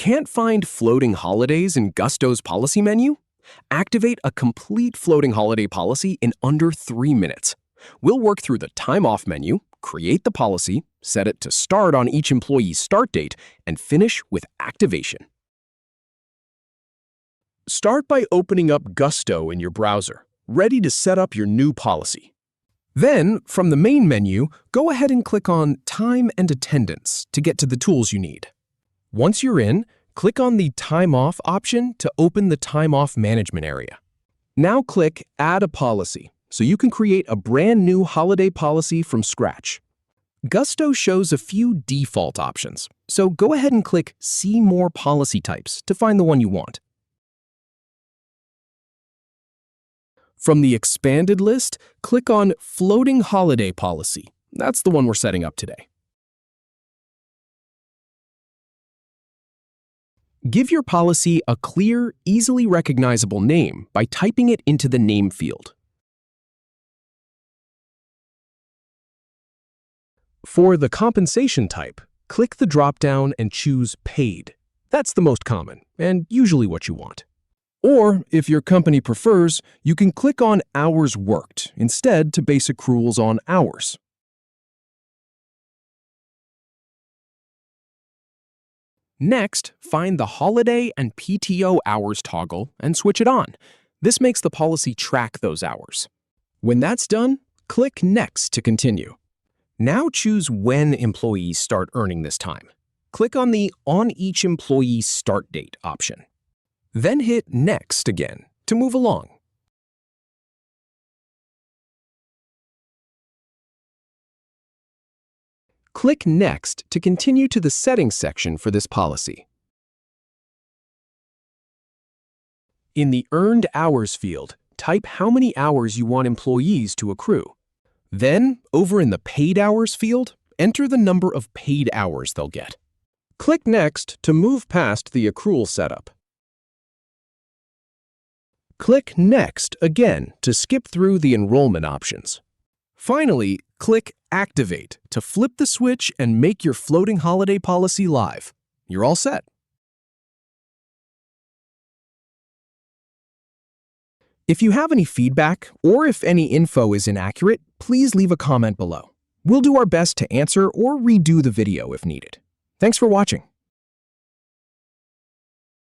Can't find floating holidays in Gusto's policy menu? Activate a complete floating holiday policy in under 3 minutes. We'll work through the time off menu, create the policy, set it to start on each employee's start date, and finish with activation. Start by opening up Gusto in your browser, ready to set up your new policy. Then, from the main menu, go ahead and click on Time and Attendance to get to the tools you need. Once you're in, click on the Time Off option to open the Time Off Management area. Now click Add a Policy so you can create a brand new holiday policy from scratch. Gusto shows a few default options, so go ahead and click See More Policy Types to find the one you want. From the expanded list, click on Floating Holiday Policy. That's the one we're setting up today. Give your policy a clear, easily recognizable name by typing it into the name field. For the compensation type, click the drop-down and choose Paid. That's the most common and usually what you want. Or, if your company prefers, you can click on Hours Worked instead to base accruals on hours. Next, find the Holiday and PTO Hours toggle and switch it on. This makes the policy track those hours. When that's done, click Next to continue. Now choose when employees start earning this time. Click on the On Each Employee's Start Date option. Then hit Next again to move along. Click Next to continue to the Settings section for this policy. In the Earned Hours field, type how many hours you want employees to accrue. Then, over in the Paid Hours field, enter the number of paid hours they'll get. Click Next to move past the accrual setup. Click Next again to skip through the enrollment options. Finally, click Activate to flip the switch and make your floating holiday policy live. You're all set. If you have any feedback or if any info is inaccurate, please leave a comment below. We'll do our best to answer or redo the video if needed. Thanks for watching.